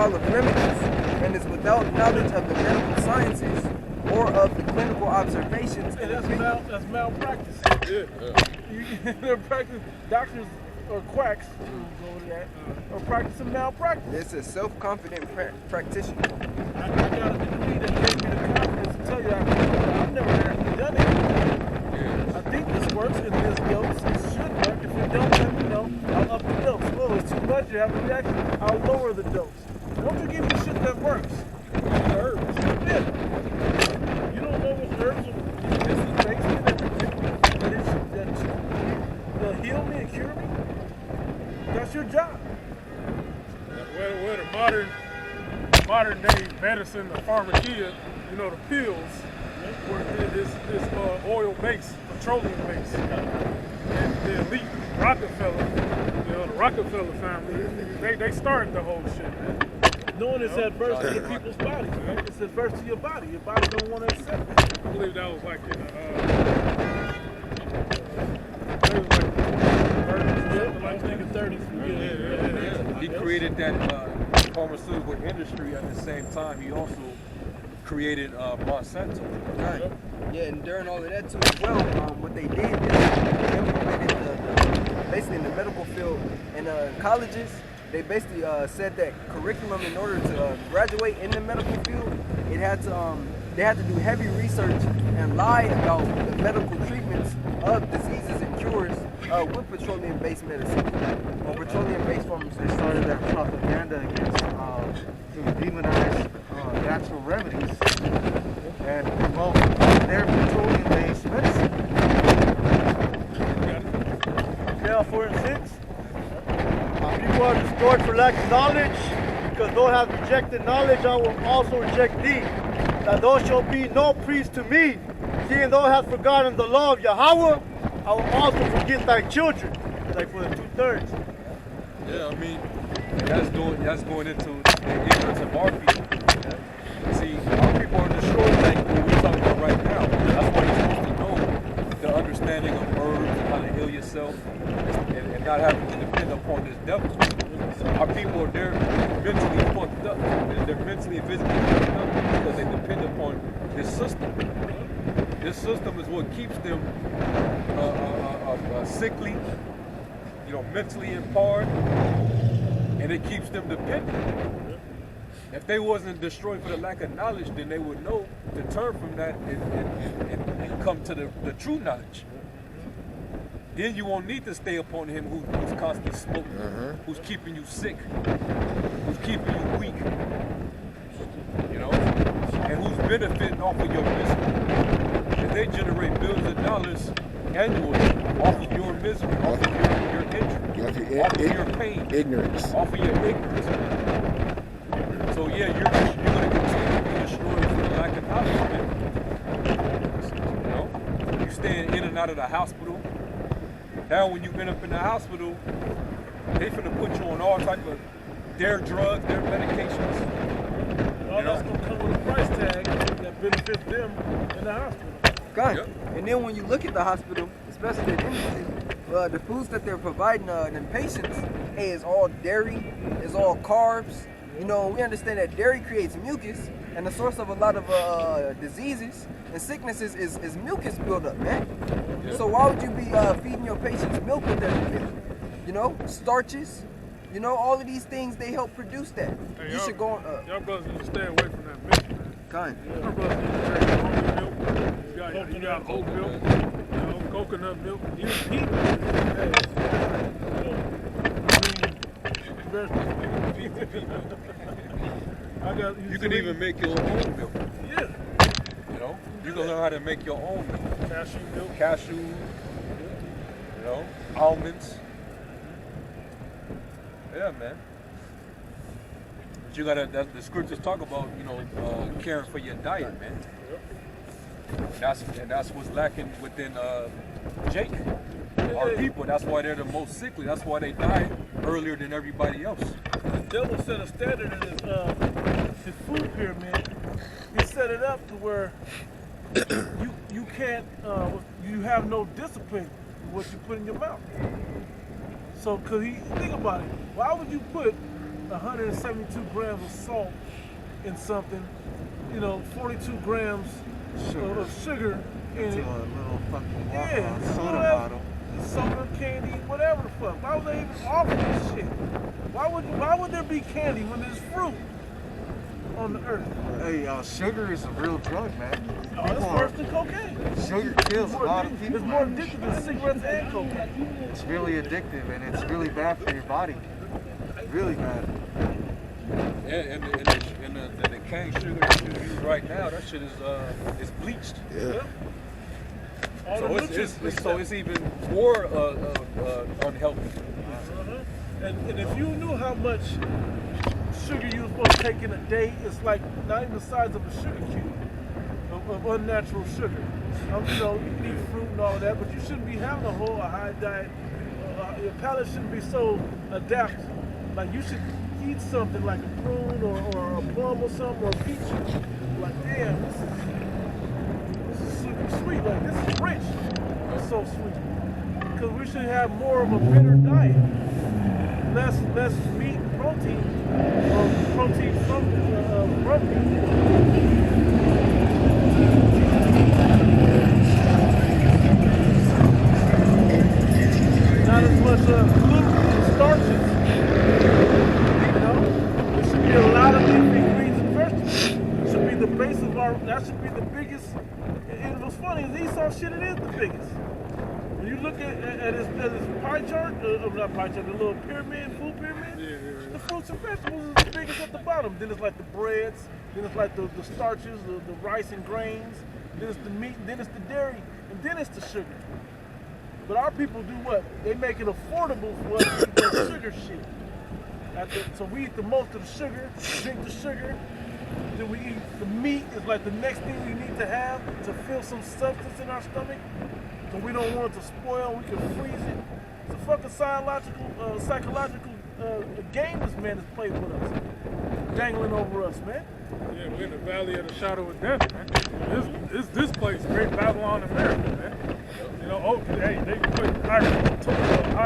denial of remedies and is without knowledge of the medical sciences or of the clinical observations. And that's malpractice. They're practicing, doctors or quacks or practicing malpractice. It's a self-confident practitioner. I got a degree that gave me the confidence to tell you I've never actually done it. I think this works in this dose. It should work. If it don't, let me know. I'll up the dose. Oh, it's too much. You have a reaction. I'll lower the dose. Don't you give me shit that works? Herbs. Yeah. You don't know what herbs this is based in that heal me and cure me? That's your job. Where the modern day medicine, the pharmacia, you know, the pills, where this oil base, petroleum base, and the elite Rockefeller, you know, the Rockefeller family, they started the whole shit, man. Knowing it's adverse to the people's bodies, man. It's adverse to your body. Your body don't want to accept it. I believe that was like in the like 30s. He created that pharmaceutical industry at the same time. He also created Monsanto. Right. Yeah, and during all of that too as well, what they did is they implemented basically in the medical field in colleges. They basically said that curriculum, in order to graduate in the medical field, they had to do heavy research and lie about the medical treatments of diseases and cures with petroleum-based medicine or petroleum-based pharmaceuticals. They started that propaganda against to demonize natural remedies and promote their petroleum-based medicine. Now, for instance, people are destroyed for lack of knowledge, because thou hast rejected knowledge, I will also reject thee. That thou shalt be no priest to me, seeing thou hast forgotten the law of Yahweh, I will also forget thy children. Like for the 2/3. Yeah, I mean, that's going into the ignorance of our people. See, our people are destroyed like what we're talking about right now. That's why you're supposed to know the understanding of herbs and how to heal yourself and not having to depend upon this devil. Our people are there mentally fucked up. They're mentally and physically fucked up because they depend upon this system. This system is what keeps them sickly, you know, mentally empowered, and it keeps them dependent. If they wasn't destroyed for the lack of knowledge, then they would know to turn from that and come to the true knowledge. Then you won't need to stay upon him who's constantly smoking, who's keeping you sick, who's keeping you weak, you know, and who's benefiting off of your misery. If they generate billions of dollars annually off of your misery, off of your injury, off of your pain, ignorance, off of your ignorance. So yeah, you're going to continue to be destroyed for the lack of knowledge, man. You know, you staying in and out of the hospital. Now when you end up in the hospital, they finna put you on all type of their drugs, their medications. All that's gonna come with a price tag that benefits them in the hospital. God. Yep. And then when you look at the hospital, especially the industry, the foods that they're providing the patients, hey, is all dairy, is all carbs. You know, we understand that dairy creates mucus, and the source of a lot of diseases and sicknesses is mucus buildup, man. Yeah. So why would you be feeding your patients milk with their milk? You know, starches. You know, all of these things, they help produce that. Hey, you should go on. Y'all brothers need to stay away from that milk, man. Kind. Y'all brothers need to drink almond milk. You got oat milk, you know, coconut milk. Even peanut. You can even make your own milk. Yeah. You know, you can learn how to make your own milk. Cashew milk. Cashews. You know, almonds. Yeah, man. But you gotta. The scriptures talk about, you know, caring for your diet, man. That's what's lacking within Jake. Our people. That's why they're the most sickly. That's why they die earlier than everybody else. The devil set a standard in his food pyramid. He set it up to where you can't, you have no discipline with what you put in your mouth. So, think about it. Why would you put 172 grams of salt in something, 42 grams of sugar in Into it. a little fucking Yeah, soda bottle. Soda, candy, whatever the fuck. Why would they even offer this shit? Why would there be candy when there's fruit on the earth? Hey, sugar is a real drug, man. Oh, it's worse than cocaine. Sugar kills a lot of people. It's more addictive than cigarettes and cocaine. It's really addictive and it's really bad for your body. Really bad. And the cane sugar that you use right now, that shit is bleached. Yeah. So it's even more unhealthy. And if you knew how much sugar you're supposed to take in a day, it's like not even the size of a sugar cube of unnatural sugar. You can eat fruit and all of that, but you shouldn't be having a high diet. Your palate shouldn't be so adapted. Like you should eat something like a prune or a plum or something or a peach. Like, damn, this is super sweet. Like, this is rich. It's so sweet. Because we should have more of a bitter diet. Less meat and protein, or protein from meat. Not as much gluten and starches. There should be a lot of leafy greens and vegetables. It should be the base of that should be the biggest. And what's funny is Esau shit, it is the biggest. When you look at his pie chart, not pie chart, the little pyramid, food pyramid, the fruits and vegetables is the biggest at the bottom. Then it's like the breads, then it's like the starches, the rice and grains, then it's the meat, then it's the dairy, and then it's the sugar. But our people do what? They make it affordable for us to eat that sugar shit. So we eat the most of the sugar, drink the sugar, then we eat the meat is like the next thing we need to have to feel some substance in our stomach. So we don't want it to spoil, we can freeze it. It's a fucking psychological game this man has played with us. Dangling over us, man. Yeah, we're in the valley of the shadow of death, man. This place, Great Babylon, America, man. They put high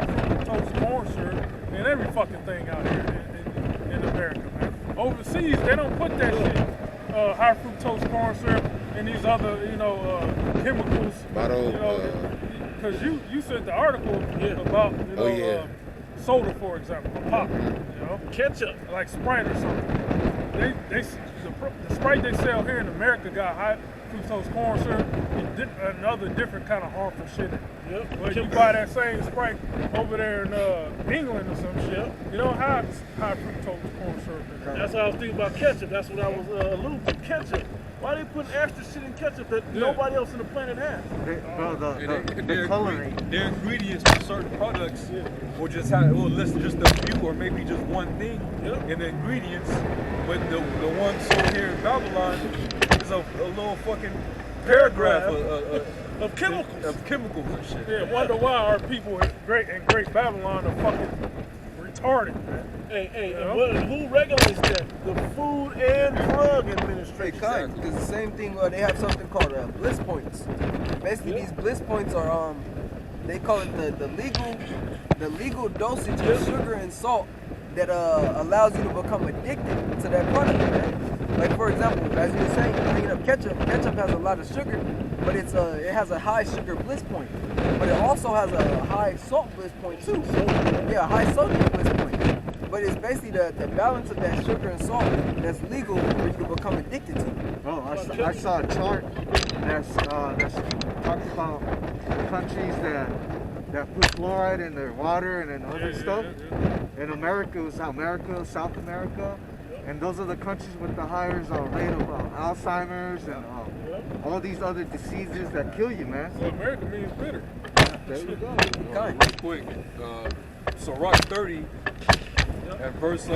fructose corn syrup in every fucking thing out here in America, man. Overseas, they don't put that shit, high fructose corn syrup and these other, chemicals. Because you said the article about, soda, for example, pop, ketchup, like Sprite or something. The Sprite they sell here in America got high fructose corn syrup and other different kind of harmful shit. Yep. But you buy that same Sprite over there in England or some shit, you don't have high fructose corn syrup. That's what I was thinking about ketchup. That's what I was alluding to. Ketchup. Why they put extra shit in ketchup that nobody else on the planet has? The coloring. Their ingredients for certain products will just list just a few or maybe just one thing in the ingredients. But the one sold here in Babylon is a little fucking paragraph of chemicals. Of chemicals and shit. Yeah, wonder why our people in Great Babylon are fucking retarded, man. Hey, who regulates that? The Food and Drug Administration. Because the same thing, they have something called bliss points. Basically, these bliss points are, they call it the legal dosage of sugar and salt that allows you to become addicted to that product, man. Like, for example, as you were saying, bringing up ketchup has a lot of sugar, but it has a high sugar bliss point. But it also has a high salt bliss point too. Yeah, a high sodium bliss point. But it's basically the balance of that sugar and salt that's legal for you to become addicted to. Oh, I saw a chart that's talking about countries that put fluoride in their water and then other stuff. In America, it was South America. And those are the countries with the highest rate of Alzheimer's and all these other diseases that kill you, man. So America means bitter. There you go. Real quick, so Rock 30 at verse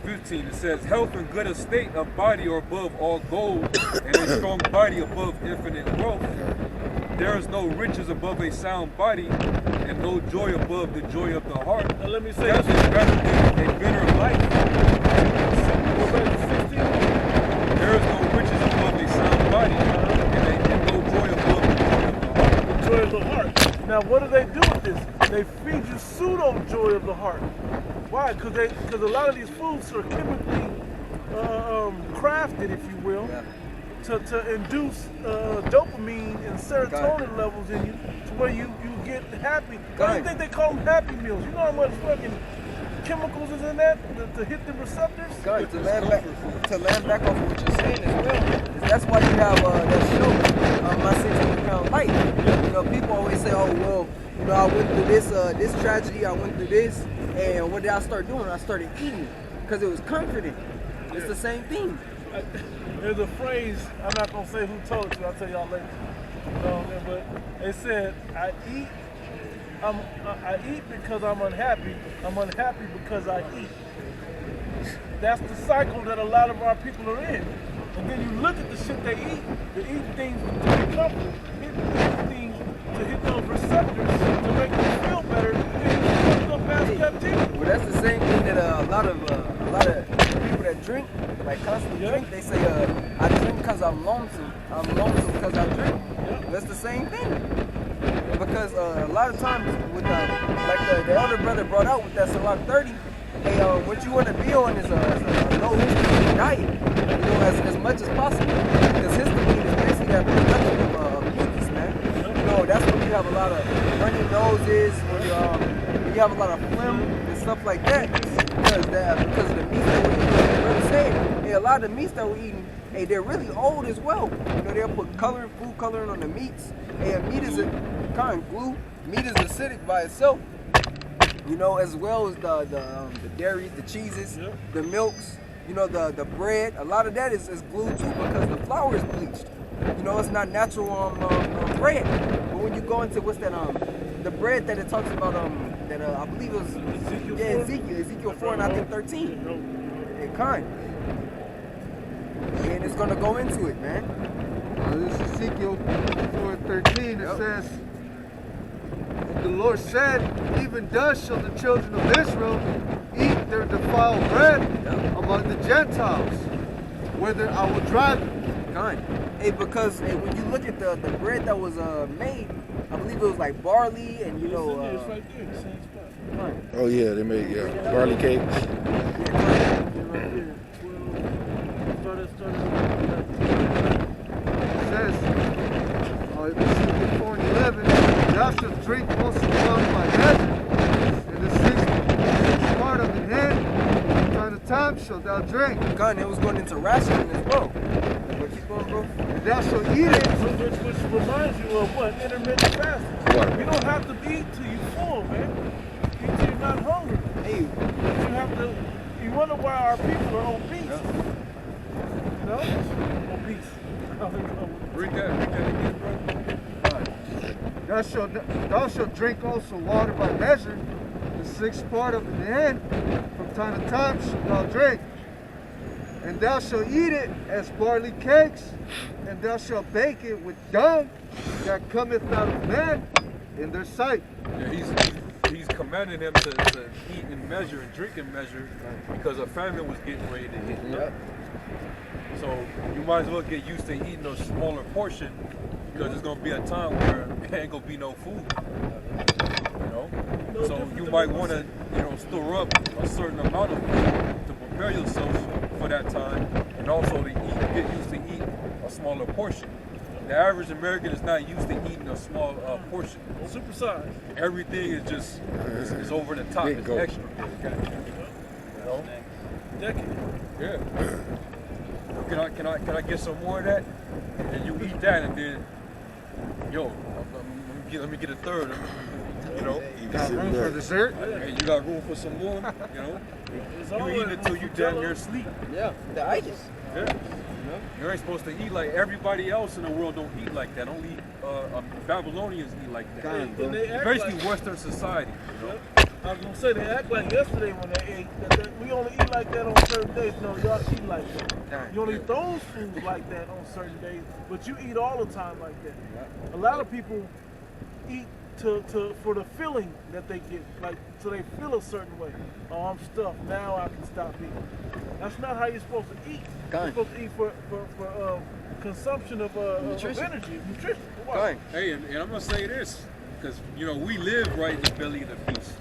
15, it says, health and good estate of body are above all gold, and a strong body above infinite wealth. There is no riches above a sound body, and no joy above the joy of the heart. Now let me say Death is better than a bitter life. There is no riches above a sound body, and no joy above the joy of the heart. The joy of the heart. Now what do they do with this? they feed you pseudo joy of the heart. Why? Because a lot of these foods are chemically crafted, if you will, to induce dopamine and serotonin levels in you, to where you get happy. Why do you think they call them happy meals? You know how much fucking chemicals is in that to hit the receptors? To land back off what you're saying as well, is that's why you have that show, My 600-Pound Life. You know, people always say, oh, well, you know, I went through this tragedy, I went through this, and what did I start doing? I started eating, because it was comforting. It's the same thing. There's a phrase, I'm not going to say who told it to, I'll tell y'all later. But they said, I eat because I'm unhappy because I eat. That's the cycle that a lot of our people are in. And then you look at the shit they eat things to be comfortable, eat things to hit those receptors to make them feel better, and you up past captivity. Well, that's the same thing that a lot of people that drink, like constantly drink, they say, I drink because I'm lonesome. I'm lonesome because I drink. That's the same thing. Because a lot of times, with like the elder brother brought out with that Ciroc 30, hey, what you want to be on is a low histamine diet, you know, as much as possible. Because histamine is basically that production of mucus, man. You know, that's when you have a lot of runny noses, when you have a lot of phlegm and stuff like that. Because of the meats that we're eating, like the brother said, hey, a lot of the meats that we're eating, hey, they're really old as well. You know, they'll put food coloring on the meats. Hey, meat is glue. Meat is acidic by itself. You know, as well as the dairies, the cheeses, the milks, you know, the bread. A lot of that is glue too, because the flour is bleached. You know, it's not natural bread. But when you go into what's that the bread that it talks about that I believe it was Ezekiel 4 and I think 13. It kind. And it's gonna go into it, man. This is Ezekiel 4:13. It says, the Lord said, even thus shall the children of Israel eat their defiled bread among the Gentiles, whither I will drive them. Kind. Hey, because when you look at the bread that was made, I believe it was like barley and you know. It's right there, the same spot. Oh yeah, they make barley cakes. It says, Ezekiel 4:11, thou shalt drink also water by measure, and the sixth part of the hand, from time to time shalt thou drink. Gun, it was going into rationing as well. But keep going, bro. And thou shalt eat it. Which reminds you of what? Intermittent fasting. What? You don't have to eat till you're full, man. Eat till you're not hungry. Hey, You wonder why our people are obese. You know? Obese. Read that again, bro. Thou shalt drink also water by measure, the sixth part of the hand, from time to time shalt thou drink. And thou shalt eat it as barley cakes, and thou shalt bake it with dung that cometh out of man in their sight. Yeah, he's commanding them to eat in measure and drink in measure because a famine was getting ready to hit. Yep. So you might as well get used to eating a smaller portion because there's gonna be a time where there ain't gonna be no food. You know? So you might want to, you know, store up a certain amount of food to prepare yourself for that time, and also to get used to eat a smaller portion. The average American is not used to eating a small portion. Super size. Everything is just is over the top. It's extra. You know? Decade. Yeah. Can I get some more of that? And you eat that, and then, yo, let me get a third. You know, You got room for dessert? and you got room for some more. You know, you eat until you damn near sleep. yeah, the itis. Yeah. You ain't supposed to eat like everybody else in the world. Don't eat like that. Only Babylonians eat like that. God, bro. And they act Basically, like, Western society. You know? I was gonna say they act like yesterday when they ate that we only eat like that on certain days. No, y'all eat like that. You only eat those foods like that on certain days, but you eat all the time like that. A lot of people eat for the feeling that they get, like so they feel a certain way. Oh, I'm stuffed. Now I can stop eating. That's not how you're supposed to eat. You're supposed to eat for consumption of energy, nutrition. Hey, and I'm gonna say this. Because, you know, we live right in the belly of the beast.